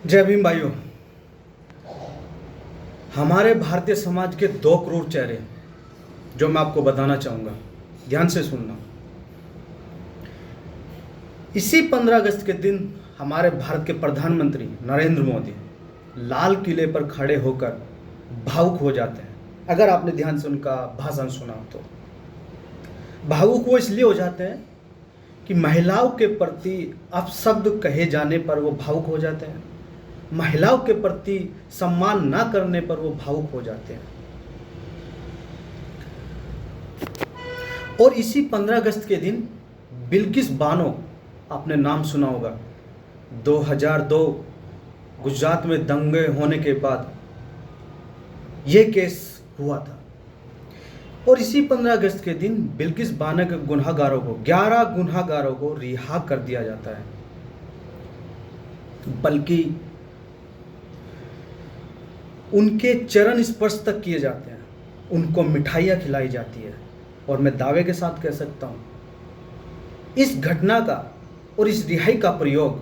जय भीम भाइयों। हमारे भारतीय समाज के 2 करोड़ चेहरे जो मैं आपको बताना चाहूँगा, ध्यान से सुनना। इसी 15 अगस्त के दिन हमारे भारत के प्रधानमंत्री नरेंद्र मोदी लाल किले पर खड़े होकर भावुक हो जाते हैं। अगर आपने ध्यान से उनका भाषण सुना तो भावुक वो इसलिए हो जाते हैं कि महिलाओं के प्रति अपशब्द कहे जाने पर वो भावुक हो जाते हैं, महिलाओं के प्रति सम्मान ना करने पर वो भावुक हो जाते हैं। और इसी 15 अगस्त के दिन बिल्किस बानो, आपने नाम सुना होगा, 2002 गुजरात में दंगे होने के बाद ये केस हुआ था। और इसी 15 अगस्त के दिन बिल्किस बानो के गुनहगारों को 11 गुनहगारों को रिहा कर दिया जाता है, बल्कि उनके चरण स्पर्श तक किए जाते हैं, उनको मिठाइयाँ खिलाई जाती है। और मैं दावे के साथ कह सकता हूँ, इस घटना का और इस रिहाई का प्रयोग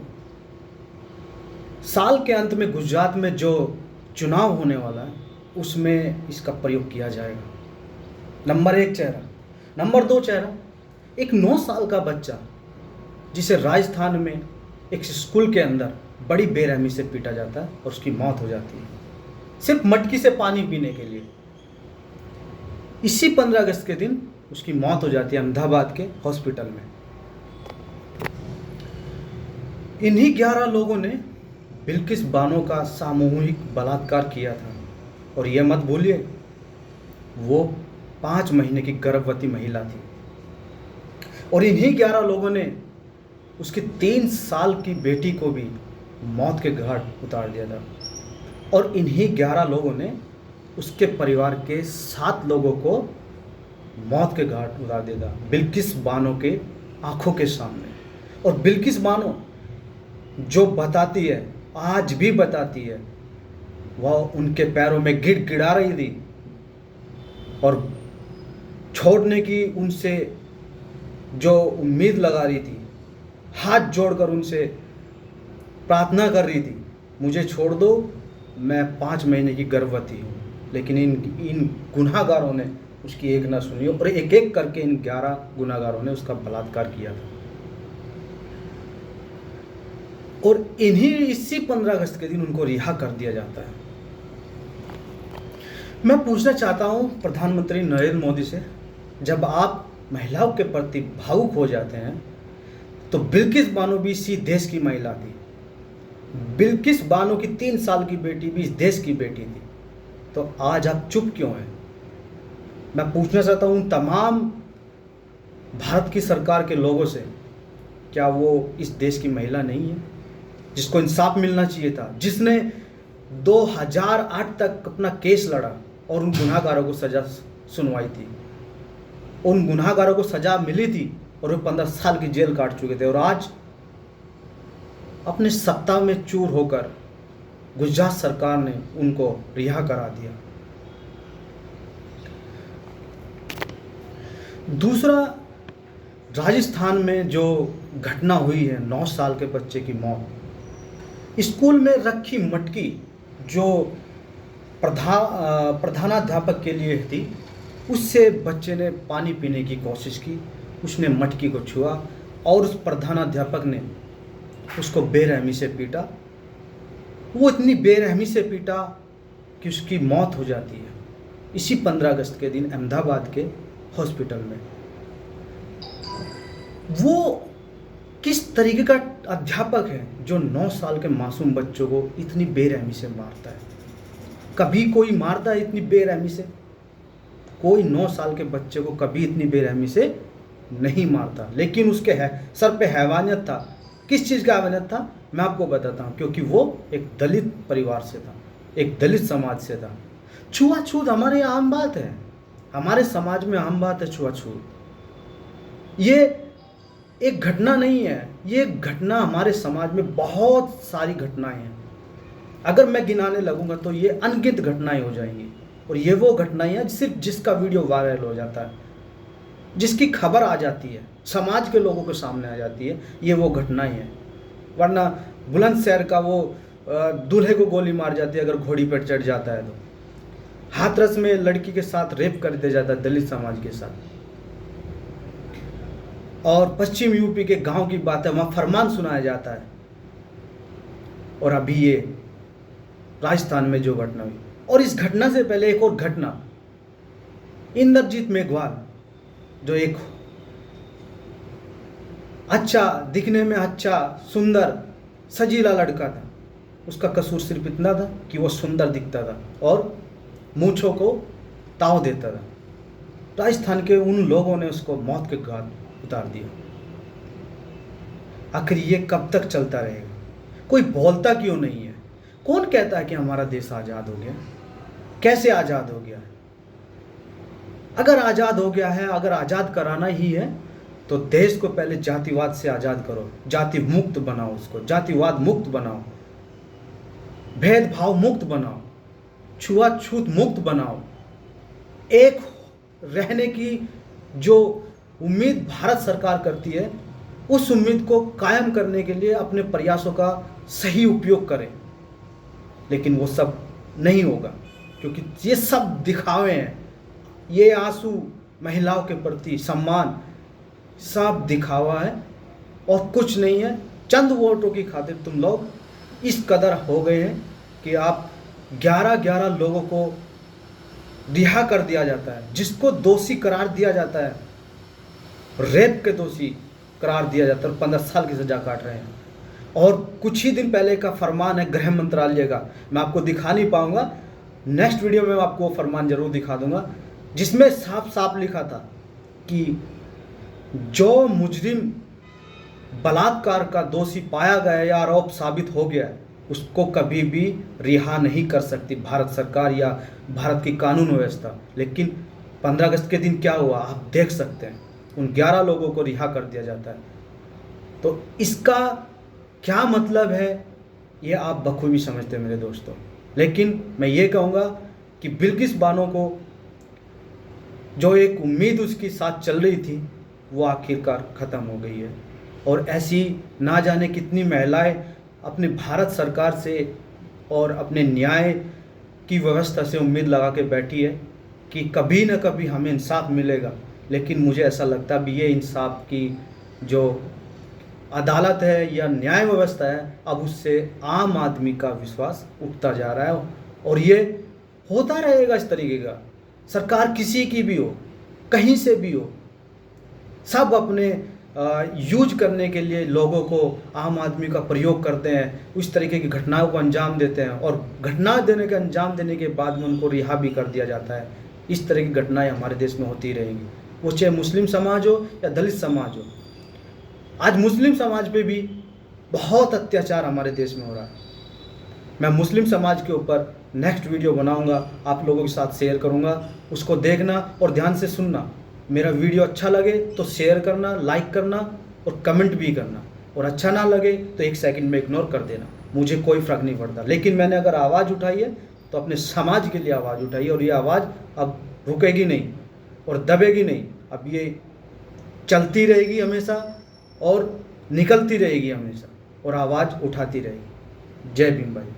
साल के अंत में गुजरात में जो चुनाव होने वाला है उसमें इसका प्रयोग किया जाएगा। नंबर 1 चेहरा। नंबर 2 चेहरा, एक 9 साल का बच्चा जिसे राजस्थान में एक स्कूल के अंदर बड़ी बेरहमी से पीटा जाता है और उसकी मौत हो जाती है, सिर्फ मटकी से पानी पीने के लिए। इसी 15 अगस्त के दिन उसकी मौत हो जाती है अहमदाबाद के हॉस्पिटल में। इन्हीं 11 लोगों ने बिल्किस बानो का सामूहिक बलात्कार किया था। और यह मत भूलिए, वो 5 महीने की गर्भवती महिला थी। और इन्हीं 11 लोगों ने उसकी 3 साल की बेटी को भी मौत के घाट उतार दिया था। और इन्हीं 11 लोगों ने उसके परिवार के 7 लोगों को मौत के घाट उतार दिया था, बिल्किस बानो के आंखों के सामने। और बिल्किस बानो जो बताती है, आज भी बताती है, वह उनके पैरों में गिड़गिड़ा रही थी और छोड़ने की उनसे जो उम्मीद लगा रही थी, हाथ जोड़कर उनसे प्रार्थना कर रही थी, मुझे छोड़ दो, मैं 5 महीने की गर्भवती हूँ। लेकिन इन गुनाहगारों ने उसकी एक ना सुनी और एक एक करके इन 11 गुनाहगारों ने उसका बलात्कार किया था। और इसी 15 अगस्त के दिन उनको रिहा कर दिया जाता है। मैं पूछना चाहता हूं प्रधानमंत्री नरेंद्र मोदी से, जब आप महिलाओं के प्रति भावुक हो जाते हैं तो बिल्किस बानो भी इसी देश की महिला थी, बिल्किस बानो की 3 साल की बेटी भी इस देश की बेटी थी, तो आज आप चुप क्यों हैं? मैं पूछना चाहता हूं तमाम भारत की सरकार के लोगों से, क्या वो इस देश की महिला नहीं है जिसको इंसाफ मिलना चाहिए था, जिसने 2008 तक अपना केस लड़ा और उन गुनाहगारों को सजा सुनवाई थी, उन गुनाहगारों को सजा मिली थी और वो 15 साल की जेल काट चुके थे, और आज अपने सत्ता में चूर होकर गुजरात सरकार ने उनको रिहा करा दिया। दूसरा, राजस्थान में जो घटना हुई है, 9 साल के बच्चे की मौत, स्कूल में रखी मटकी जो प्रधानाध्यापक के लिए थी, उससे बच्चे ने पानी पीने की कोशिश की, उसने मटकी को छुआ और उस प्रधानाध्यापक ने उसको बेरहमी से पीटा। वो इतनी बेरहमी से पीटा कि उसकी मौत हो जाती है इसी 15 अगस्त के दिन अहमदाबाद के हॉस्पिटल में। वो किस तरीके का अध्यापक है जो 9 साल के मासूम बच्चों को इतनी बेरहमी से मारता है? कभी कोई मारता है इतनी बेरहमी से? कोई 9 साल के बच्चे को कभी इतनी बेरहमी से नहीं मारता। लेकिन उसके सर पे हैवानियत था। किस चीज़ का हैवानियत था मैं आपको बताता हूँ, क्योंकि वो एक दलित परिवार से था, एक दलित समाज से था। छुआछूत हमारे यहाँ आम बात है, हमारे समाज में आम बात है छुआछूत। ये एक घटना नहीं है, ये घटना हमारे समाज में बहुत सारी घटनाएं हैं। अगर मैं गिनाने लगूंगा तो ये अनगिनत घटनाएं हो जाएंगी। और ये वो घटनाएं हैं सिर्फ जिसका वीडियो वायरल हो जाता है, जिसकी खबर आ जाती है, समाज के लोगों के सामने आ जाती है, ये वो घटनाएं हैं। वरना बुलंदशहर का वो दूल्हे को गोली मार जाती है अगर घोड़ी पर चढ़ जाता है तो। हाथरस में लड़की के साथ रेप कर दिया जाता है दलित समाज के साथ। और पश्चिम यूपी के गांव की बात है, वहां फरमान सुनाया जाता है। और अभी ये राजस्थान में जो घटना हुई, और इस घटना से पहले एक और घटना, इंद्रजीत मेघवाल जो एक अच्छा दिखने में अच्छा सुंदर सजीला लड़का था, उसका कसूर सिर्फ इतना था कि वो सुंदर दिखता था और मूंछों को ताव देता था। राजस्थान के उन लोगों ने उसको मौत के घाट उतार दिया। आखिर ये कब तक चलता रहेगा? कोई बोलता क्यों नहीं है? कौन कहता है कि हमारा देश आज़ाद हो गया? कैसे आज़ाद हो गया? अगर आज़ाद हो गया है, अगर आज़ाद कराना ही है तो देश को पहले जातिवाद से आज़ाद करो, जाति मुक्त बनाओ, उसको जातिवाद मुक्त बनाओ, भेदभाव मुक्त बनाओ, छुआछूत मुक्त बनाओ। एक रहने की जो उम्मीद भारत सरकार करती है, उस उम्मीद को कायम करने के लिए अपने प्रयासों का सही उपयोग करें। लेकिन वो सब नहीं होगा, क्योंकि ये सब दिखावे हैं, ये आंसू महिलाओं के प्रति सम्मान सब दिखावा है और कुछ नहीं है। चंद वोटों की खातिर तुम लोग इस कदर हो गए हैं कि आप 11-11 लोगों को रिहा कर दिया जाता है, जिसको दोषी करार दिया जाता है, रेप के दोषी करार दिया जाता है और 15 साल की सजा काट रहे हैं। और कुछ ही दिन पहले का फरमान है गृह मंत्रालय का, मैं आपको दिखा नहीं पाऊंगा, नेक्स्ट वीडियो में मैं आपको वो फरमान जरूर दिखा दूंगा, जिसमें साफ साफ लिखा था कि जो मुजरिम बलात्कार का दोषी पाया गया या आरोप साबित हो गया, उसको कभी भी रिहा नहीं कर सकती भारत सरकार या भारत की कानून व्यवस्था। लेकिन 15 अगस्त के दिन क्या हुआ आप देख सकते हैं, उन 11 लोगों को रिहा कर दिया जाता है। तो इसका क्या मतलब है ये आप बखूबी समझते हैं मेरे दोस्तों। लेकिन मैं ये कहूँगा कि बिल्किस बानो को जो एक उम्मीद उसके साथ चल रही थी वो आखिरकार ख़त्म हो गई है। और ऐसी ना जाने कितनी महिलाएं अपने भारत सरकार से और अपने न्याय की व्यवस्था से उम्मीद लगा के बैठी है कि कभी न कभी हमें इंसाफ मिलेगा। लेकिन मुझे ऐसा लगता है भी ये इंसाफ की जो अदालत है या न्याय व्यवस्था है, अब उससे आम आदमी का विश्वास उठता जा रहा है। और ये होता रहेगा इस तरीके का। सरकार किसी की भी हो, कहीं से भी हो, सब अपने यूज करने के लिए लोगों को, आम आदमी का प्रयोग करते हैं, उस तरीके की घटनाओं को अंजाम देते हैं और घटना देने के अंजाम देने के बाद में उनको रिहा भी कर दिया जाता है। इस तरह की घटनाएं हमारे देश में होती रहेंगी, वो चाहे मुस्लिम समाज हो या दलित समाज हो। आज मुस्लिम समाज पे भी बहुत अत्याचार हमारे देश में हो रहा है। मैं मुस्लिम समाज के ऊपर नेक्स्ट वीडियो बनाऊंगा, आप लोगों के साथ शेयर करूंगा, उसको देखना और ध्यान से सुनना। मेरा वीडियो अच्छा लगे तो शेयर करना, लाइक करना और कमेंट भी करना, और अच्छा ना लगे तो 1 सेकंड में इग्नोर कर देना, मुझे कोई फ़र्क नहीं पड़ता। लेकिन मैंने अगर आवाज़ उठाई है तो अपने समाज के लिए आवाज़ उठाई है, और ये आवाज़ अब रुकेगी नहीं और दबेगी नहीं। अब ये चलती रहेगी हमेशा और निकलती रहेगी हमेशा, और आवाज़ उठाती रहेगी। जय भीम भाई।